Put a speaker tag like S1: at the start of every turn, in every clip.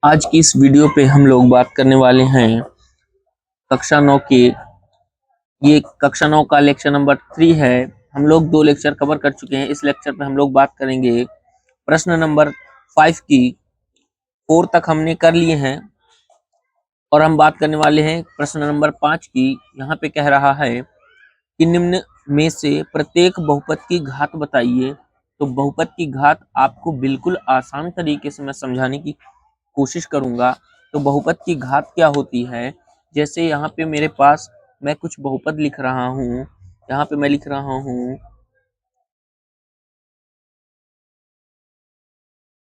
S1: आज की इस वीडियो पे हम लोग बात करने वाले हैं कक्षा 9 के। ये कक्षा 9 का लेक्चर नंबर 3 है। हम लोग 2 लेक्चर कवर कर चुके हैं। इस लेक्चर पे हम लोग बात करेंगे प्रश्न नंबर 5 की। 4 तक हमने कर लिए हैं और हम बात करने वाले हैं प्रश्न नंबर 5 की। यहाँ पे कह रहा है कि निम्न में से प्रत्येक बहुपद की घात बताइए। तो बहुपद की घात आपको बिल्कुल आसान तरीके से मैं समझाने की कोशिश करूंगा। तो बहुपद की घात क्या होती है, जैसे यहाँ पे मेरे पास मैं कुछ बहुपद लिख रहा हूँ। यहाँ पे मैं लिख रहा हूँ,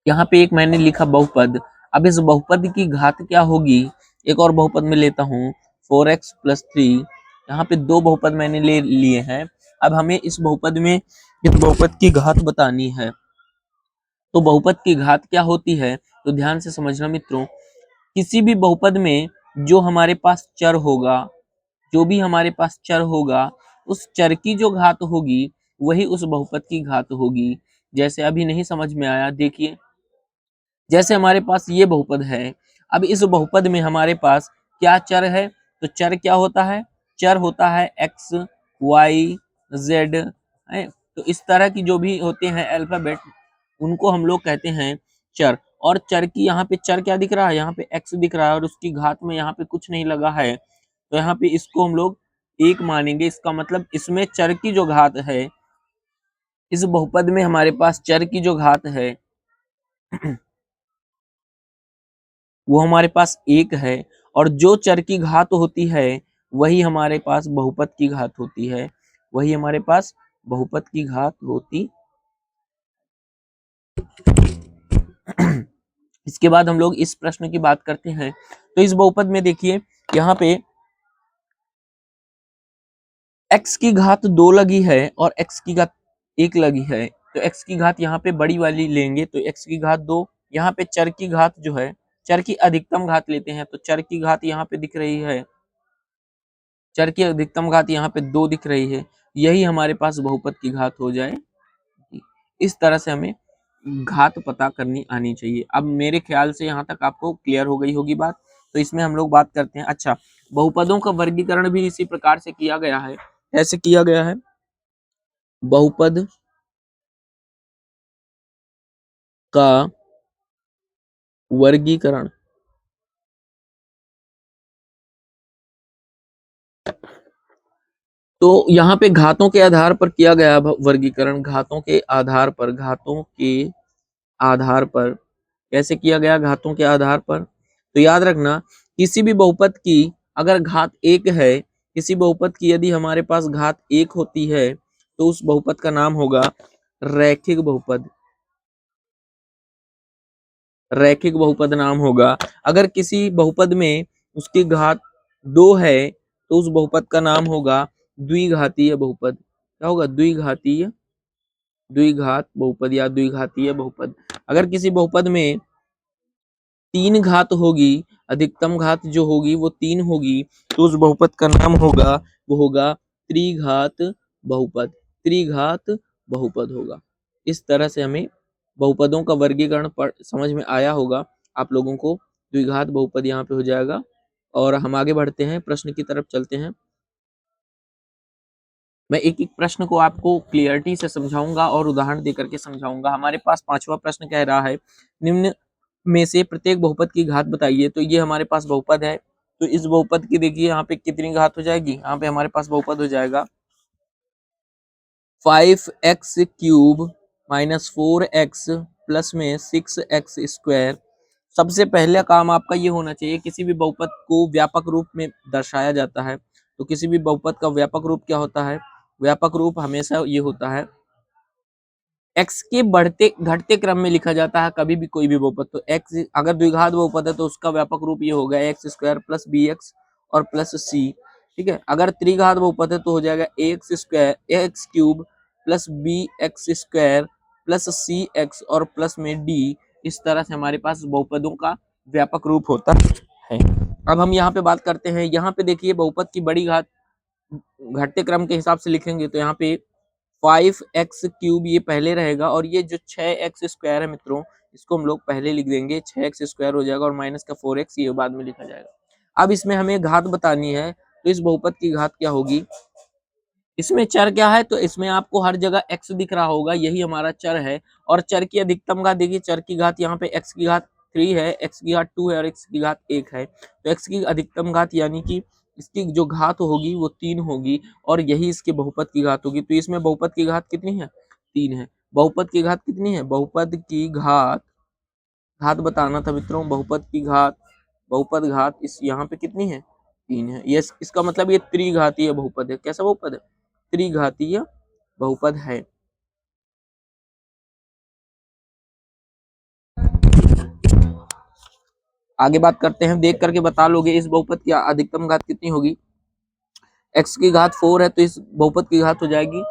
S1: यहाँ पे एक मैंने लिखा बहुपद। अब इस बहुपद की घात क्या होगी, एक और बहुपद में लेता हूँ 4x + 3। यहाँ पे 2 बहुपद मैंने ले लिए हैं। अब हमें इस बहुपद में इस बहुपद की घात बतानी है। तो बहुपद की घात क्या होती है, तो ध्यान से समझना मित्रों। किसी भी बहुपद में जो हमारे पास चर होगा, जो भी हमारे पास चर होगा, उस चर की जो घात होगी वही उस बहुपद की घात होगी। जैसे अभी नहीं समझ में आया, देखिए जैसे हमारे पास ये बहुपद है। अब इस बहुपद में हमारे पास क्या चर है, तो चर क्या होता है, चर होता है x y z है। तो इस तरह की जो भी होते हैं अल्फाबेट, उनको हम लोग कहते हैं चर। और चर की यहाँ पे चर क्या दिख रहा है, यहाँ पे x दिख रहा है और उसकी घात में यहाँ पे कुछ नहीं लगा है, तो यहाँ पे इसको हम लोग 1 मानेंगे। इसका मतलब इसमें चर की जो घात है, इस बहुपद में हमारे पास चर की जो घात है वो हमारे पास 1 है। और जो चर की घात होती है वही हमारे पास बहुपद की घात होती है, वही हमारे पास बहुपद की घात होती। इसके बाद हम लोग इस प्रश्न की बात करते हैं। तो इस बहुपद में देखिए यहाँ पे x की घात 2 लगी है और x की घात 1 लगी है। तो x की घात यहाँ पे बड़ी वाली लेंगे, तो x की घात 2। यहाँ पे चर की घात जो है, चर की अधिकतम घात लेते हैं, तो चर की घात यहाँ पे दिख रही है, चर की अधिकतम घात यहाँ पे 2 दिख रही है। यही हमारे पास बहुपद की घात हो जाए। इस तरह से हमें घात पता करनी आनी चाहिए। अब मेरे ख्याल से यहाँ तक आपको क्लियर हो गई होगी बात। तो इसमें हम लोग बात करते हैं। अच्छा, बहुपदों का वर्गीकरण भी इसी प्रकार से किया गया है। ऐसे किया गया है, बहुपद का वर्गीकरण। तो यहाँ पे घातों के आधार पर किया गया वर्गीकरण। घातों के आधार पर, घातों के आधार पर कैसे किया गया, घातों के आधार पर। तो याद रखना, किसी भी बहुपद की अगर घात 1 है, किसी बहुपद की यदि हमारे पास घात 1 होती है, तो उस बहुपद का नाम होगा रैखिक बहुपद। रैखिक बहुपद नाम होगा। अगर किसी बहुपद में उसकी घात 2 है, तो उस बहुपद का नाम होगा द्विघातीय बहुपद। क्या होगा, द्विघातीय, द्विघात बहुपद या द्विघातीय बहुपद। अगर किसी बहुपद में 3 घात होगी, अधिकतम घात जो होगी वो 3 होगी, तो उस बहुपद का नाम होगा, वो होगा त्रिघात बहुपद। त्रिघात बहुपद होगा। इस तरह से हमें बहुपदों का वर्गीकरण पर समझ में आया होगा आप लोगों को। द्विघात बहुपद यहाँ पे हो जाएगा। और हम आगे बढ़ते हैं, प्रश्न की तरफ चलते हैं। मैं एक एक प्रश्न को आपको क्लियरिटी से समझाऊंगा और उदाहरण देकर के समझाऊंगा। हमारे पास 5वां प्रश्न कह रहा है, निम्न में से प्रत्येक बहुपद की घात बताइए। तो ये हमारे पास बहुपद है। तो इस बहुपद की देखिए यहाँ पे कितनी घात हो जाएगी, यहाँ पे हमारे पास बहुपद हो जाएगा 5x³ - 4x प्लस में 6x²। सबसे पहला काम आपका ये होना चाहिए, किसी भी बहुपद को व्यापक रूप में दर्शाया जाता है। तो किसी भी बहुपद का व्यापक रूप क्या होता है, व्यापक रूप हमेशा ये होता है x के बढ़ते घटते क्रम में लिखा जाता है कभी भी कोई भी बहुपद। तो x अगर द्विघात बहुपद है तो उसका व्यापक रूप ये होगा x² + bx और प्लस c। ठीक है, अगर त्रिघात बहुपद है तो हो जाएगा x³ + bx² + cx और प्लस में d। इस तरह से हमारे पास बहुपदों का व्यापक रूप होता है। अब हम यहाँ पे बात करते हैं, यहाँ पे देखिए बहुपद की बड़ी घात घटते क्रम के हिसाब से लिखेंगे, तो यहाँ पे 5x³ ये पहले रहेगा, और ये जो 6x² है मित्रों, इसको हम लोग पहले लिख देंगे, 6x² हो जाएगा, और माइनस का 4x ये बाद में लिखा जाएगा। अब इसमें हमें घात बतानी है, तो इस बहुपद की घात क्या होगी। इसमें चर क्या है, तो इसमें आपको हर जगह x दिख रहा होगा, यही हमारा चर है। और चर की अधिकतम घात देखिए, चर की घात यहाँ पे x की घात 3 है, x की घात 2 है, और x की घात 1 है। तो x की अधिकतम घात यानी कि इसकी जो घात होगी वो 3 होगी, और यही इसके बहुपद की घात होगी। तो इसमें बहुपद की घात कितनी है, 3 है। बहुपद की घात कितनी है, बहुपद की घात, घात बताना था मित्रों, बहुपद की घात, बहुपद घात इस यहाँ पे कितनी है, 3 है। ये इसका मतलब ये त्रिघातीय बहुपद है। कैसा बहुपद है, त्रिघातीय बहुपद है। आगे बात करते हैं, देख करके बता लोगे इस बहुपद की अधिकतम घात कितनी होगी। x की घात 4 है, तो इस बहुपद की घात हो जाएगी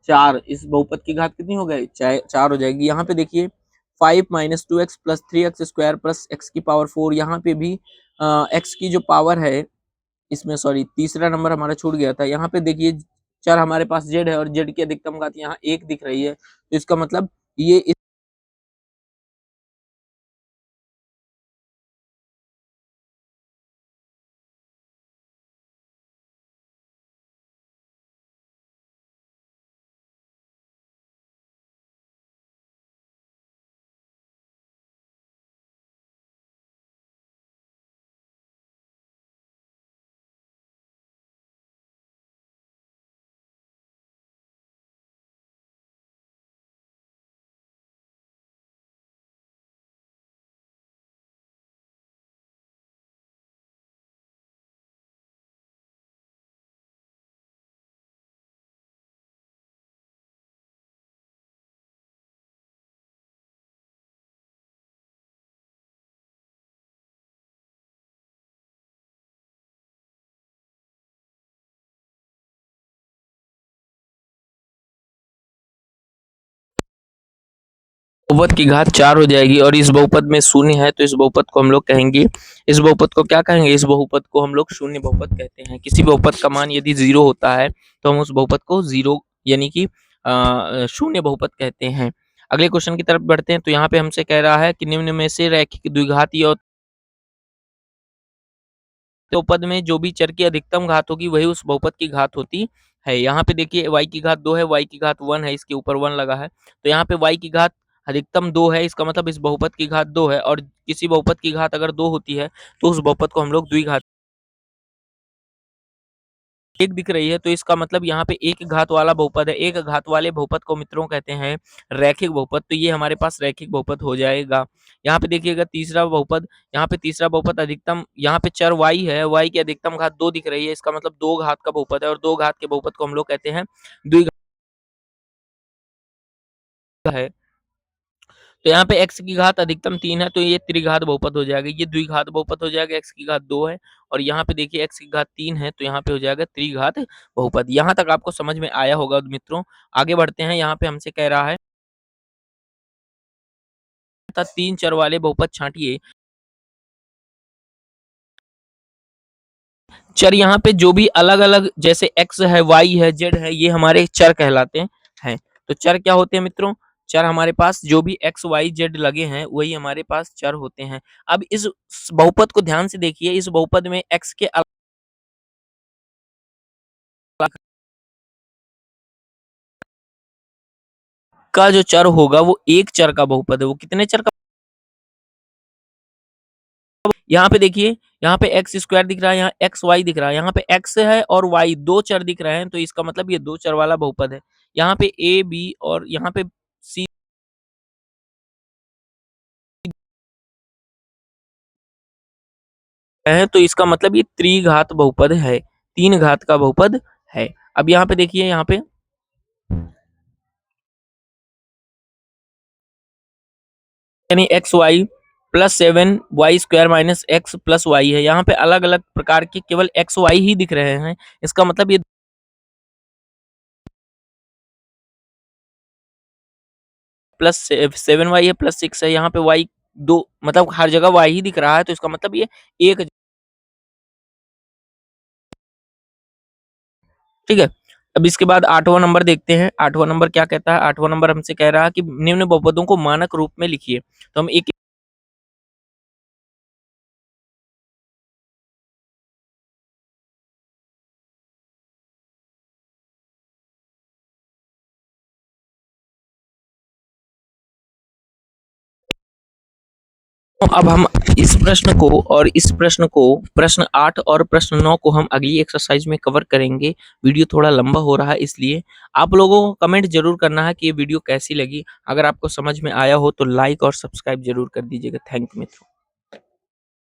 S1: 4। इस बहुपद की घात कितनी हो गई, 4 हो जाएगी। यहाँ पे देखिए 5 - 2x + 3x² + x की पावर 4, यहाँ पे भी x की जो पावर है, इसमें सॉरी तीसरा नंबर हमारा छूट गया था। यहाँ पे देखिए चर हमारे पास z है, और z की अधिकतम घात यहाँ 1 दिख रही है, तो इसका मतलब ये बहुपद की घात 4 हो जाएगी, और इस बहुपद में शून्य है, तो इस बहुपद को हम लोग कहेंगे, इस बहुपद को क्या कहेंगे, इस बहुपद को हम लोग शून्य बहुपद कहते हैं। किसी बहुपद का मान यदि 0 होता है, तो हम उस बहुपद को 0 यानी कि शून्य बहुपद कहते हैं। अगले क्वेश्चन की तरफ बढ़ते हैं, तो यहाँ पे हमसे कह रहा है कि निम्न में से रैखिक द्विघाती और बहुपद में जो भी चर की अधिकतम घात होगी वही उस बहुपद की घात होती है। यहाँ पे देखिए y की घात 2 है, y की घात 1 है, इसके ऊपर 1 लगा है, तो यहाँ पे y की घात अधिकतम 2 है, इसका मतलब इस बहुपद की घात 2 है, और किसी बहुपद की घात अगर 2 होती है, तो उस बहुपद को हम लोग द्विघात 1 दिख रही है, तो इसका मतलब यहाँ पे एक घात वाला बहुपद है। एक घात वाले बहुपद को मित्रों कहते हैं रैखिक बहुपद, तो ये हमारे पास रैखिक बहुपद हो जाएगा। यहाँ पे देखिएगा तीसरा बहुपद, यहाँ पे तीसरा बहुपद अधिकतम, यहाँ पे चर y है, y की अधिकतम घात 2 दिख रही है, इसका मतलब 2 घात का बहुपद है, और 2 घात के बहुपद को हम लोग कहते हैं द्विघात है। तो यहाँ पे x की घात अधिकतम 3 है, तो ये त्रिघात बहुपद हो जाएगा, ये द्विघात बहुपद हो जाएगा, x की घात 2 है, और यहाँ पे देखिए x की घात 3 है, तो यहाँ पे हो जाएगा त्रिघात बहुपद। यहाँ तक आपको समझ में आया होगा मित्रों। आगे बढ़ते हैं, यहाँ पे हमसे कह रहा है 3 चर वाले बहुपद छांटिए। चर यहाँ पे जो भी अलग अलग, जैसे x है, y है, z है, ये हमारे चर कहलाते हैं। तो चर क्या होते हैं मित्रों, चर हमारे पास जो भी x y z लगे हैं वही हमारे पास चर होते हैं। अब इस बहुपद को ध्यान से देखिए, इस बहुपद में x के का जो चर होगा वो एक चर का बहुपद है। वो कितने चर का, यहाँ पे देखिए, यहाँ पे एक्स स्क्वायर दिख रहा है, यहाँ एक्स वाई दिख रहा है, यहाँ पे एक्स है और वाई दो चर दिख रहे हैं, तो इसका मतलब ये दो चर वाला बहुपद है। यहाँ पे ए बी और यहाँ पे सी है, तो इसका मतलब ये त्रिघात बहुपद है, तीन घात का बहुपद है। अब यहाँ पे देखिए, यहाँ पे यानी x Y +7 y² - x + y है। यहाँ पे अलग अलग प्रकार के केवल एक्स वाई ही दिख रहे हैं, इसका मतलब ये +7 y है, +6 है, यहाँ पे y दो, मतलब हर जगह y ही दिख रहा है, तो इसका मतलब ये एक, ठीक है। अब इसके बाद 8वां नंबर देखते हैं। 8वां नंबर क्या कहता है? 8वां नंबर हमसे कह रहा है कि निम्न बहुपदों को मानक रूप में लिखिए। तो हम एक अब हम इस प्रश्न को और इस प्रश्न को, प्रश्न 8 और प्रश्न 9 को हम अगली एक्सरसाइज में कवर करेंगे। वीडियो थोड़ा लंबा हो रहा है इसलिए। आप लोगों को कमेंट ज़रूर करना है कि ये वीडियो कैसी लगी। अगर आपको समझ में आया हो तो लाइक और सब्सक्राइब ज़रूर कर दीजिएगा। थैंक यू मित्रों।